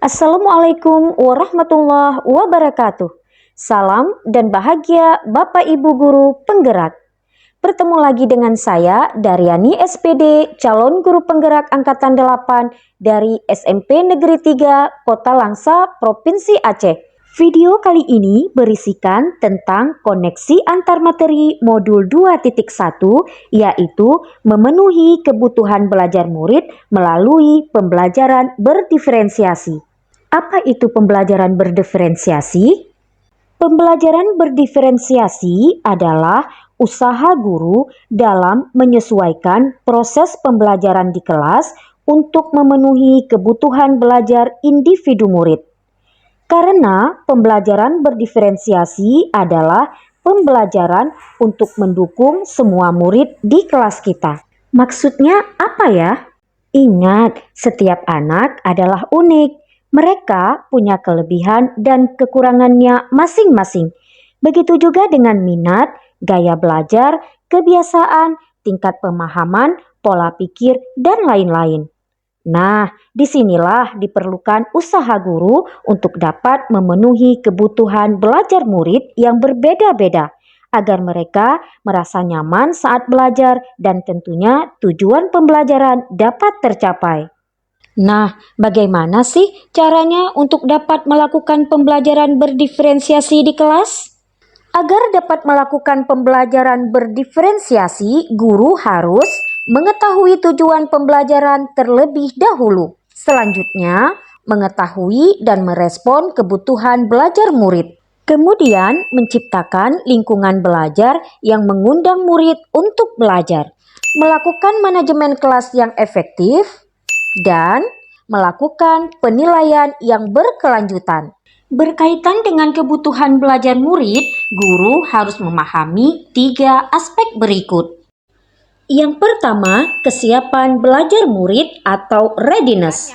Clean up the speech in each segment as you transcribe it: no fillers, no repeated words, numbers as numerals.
Assalamualaikum warahmatullahi wabarakatuh. Salam dan bahagia Bapak Ibu Guru Penggerak. Bertemu lagi dengan saya, Daryani SPD, calon guru penggerak Angkatan 8 dari SMP Negeri 3, Kota Langsa, Provinsi Aceh. Video kali ini berisikan tentang koneksi antar materi modul 2.1, yaitu memenuhi kebutuhan belajar murid melalui pembelajaran berdiferensiasi. Apa itu pembelajaran berdiferensiasi? Pembelajaran berdiferensiasi adalah usaha guru dalam menyesuaikan proses pembelajaran di kelas untuk memenuhi kebutuhan belajar individu murid. Karena pembelajaran berdiferensiasi adalah pembelajaran untuk mendukung semua murid di kelas kita. Maksudnya apa ya? Ingat, setiap anak adalah unik. Mereka punya kelebihan dan kekurangannya masing-masing. Begitu juga dengan minat, gaya belajar, kebiasaan, tingkat pemahaman, pola pikir, dan lain-lain. Nah, disinilah diperlukan usaha guru untuk dapat memenuhi kebutuhan belajar murid yang berbeda-beda, agar mereka merasa nyaman saat belajar dan tentunya tujuan pembelajaran dapat tercapai. Nah, bagaimana sih caranya untuk dapat melakukan pembelajaran berdiferensiasi di kelas? Agar dapat melakukan pembelajaran berdiferensiasi, guru harus mengetahui tujuan pembelajaran terlebih dahulu. Selanjutnya, mengetahui dan merespon kebutuhan belajar murid. Kemudian, menciptakan lingkungan belajar yang mengundang murid untuk belajar. Melakukan manajemen kelas yang efektif dan melakukan penilaian yang berkelanjutan. Berkaitan dengan kebutuhan belajar murid, guru harus memahami 3 aspek berikut. Yang pertama, kesiapan belajar murid atau readiness.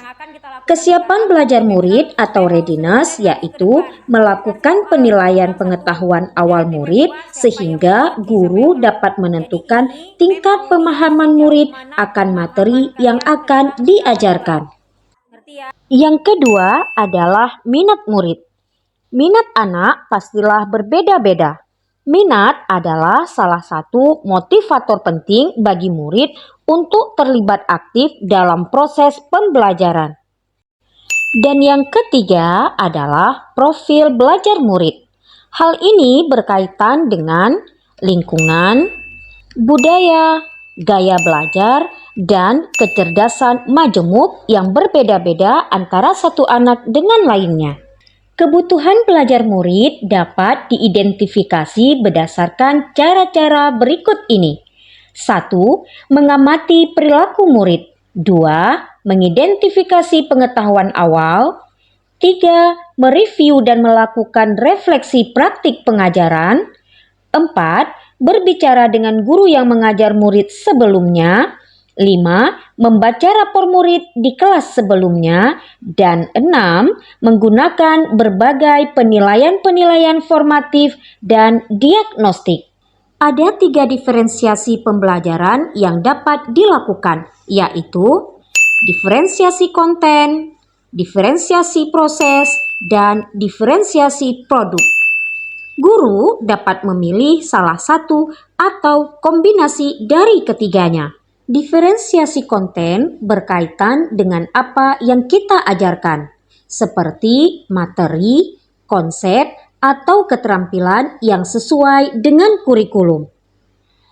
Kesiapan belajar murid atau readiness yaitu melakukan penilaian pengetahuan awal murid sehingga guru dapat menentukan tingkat pemahaman murid akan materi yang akan diajarkan. Yang kedua adalah minat murid. Minat anak pastilah berbeda-beda. Minat adalah salah satu motivator penting bagi murid untuk terlibat aktif dalam proses pembelajaran. Dan yang ketiga adalah profil belajar murid. Hal ini berkaitan dengan lingkungan, budaya, gaya belajar, dan kecerdasan majemuk yang berbeda-beda antara satu anak dengan lainnya. Kebutuhan belajar murid dapat diidentifikasi berdasarkan cara-cara berikut ini. 1. Mengamati perilaku murid. 2. Mengidentifikasi pengetahuan awal. 3. Mereview dan melakukan refleksi praktik pengajaran. 4. Berbicara dengan guru yang mengajar murid sebelumnya. 5. Membaca rapor murid di kelas sebelumnya. Dan 6. Menggunakan berbagai penilaian-penilaian formatif dan diagnostik. Ada 3 diferensiasi pembelajaran yang dapat dilakukan, yaitu diferensiasi konten, diferensiasi proses, dan diferensiasi produk. Guru dapat memilih salah satu atau kombinasi dari ketiganya. Diferensiasi konten berkaitan dengan apa yang kita ajarkan, seperti materi, konsep, atau keterampilan yang sesuai dengan kurikulum.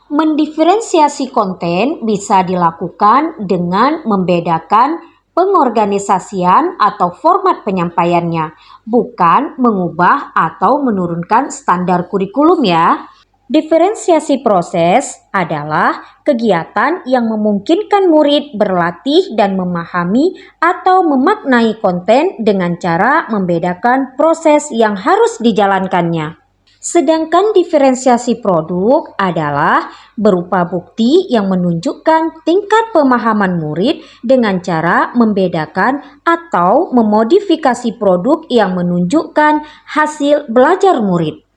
Mendiferensiasi konten bisa dilakukan dengan membedakan pengorganisasian atau format penyampaiannya, bukan mengubah atau menurunkan standar kurikulum ya. Diferensiasi proses adalah kegiatan yang memungkinkan murid berlatih dan memahami atau memaknai konten dengan cara membedakan proses yang harus dijalankannya. Sedangkan diferensiasi produk adalah berupa bukti yang menunjukkan tingkat pemahaman murid dengan cara membedakan atau memodifikasi produk yang menunjukkan hasil belajar murid.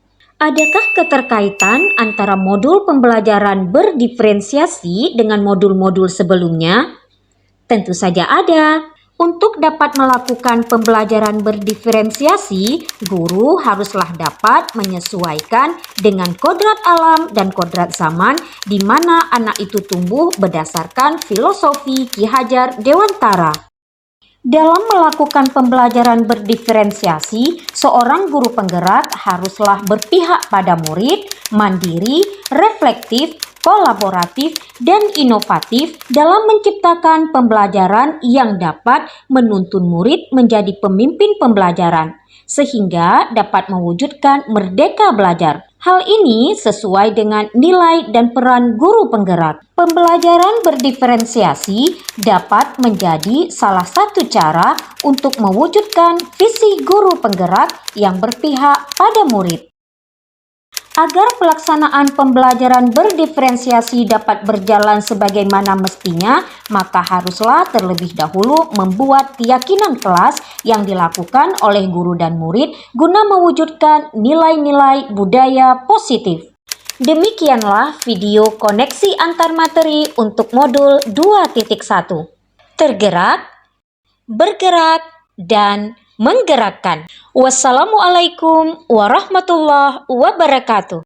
Adakah keterkaitan antara modul pembelajaran berdiferensiasi dengan modul-modul sebelumnya? Tentu saja ada. Untuk dapat melakukan pembelajaran berdiferensiasi, guru haruslah dapat menyesuaikan dengan kodrat alam dan kodrat zaman di mana anak itu tumbuh berdasarkan filosofi Ki Hajar Dewantara. Dalam melakukan pembelajaran berdiferensiasi, seorang guru penggerak haruslah berpihak pada murid, mandiri, reflektif, kolaboratif, dan inovatif dalam menciptakan pembelajaran yang dapat menuntun murid menjadi pemimpin pembelajaran, sehingga dapat mewujudkan merdeka belajar. Hal ini sesuai dengan nilai dan peran guru penggerak. Pembelajaran berdiferensiasi dapat menjadi salah satu cara untuk mewujudkan visi guru penggerak yang berpihak pada murid. Agar pelaksanaan pembelajaran berdiferensiasi dapat berjalan sebagaimana mestinya, maka haruslah terlebih dahulu membuat keyakinan kelas yang dilakukan oleh guru dan murid guna mewujudkan nilai-nilai budaya positif. Demikianlah video koneksi antar materi untuk modul 2.1. Tergerak, bergerak, dan menggerakkan. Wassalamualaikum warahmatullahi wabarakatuh.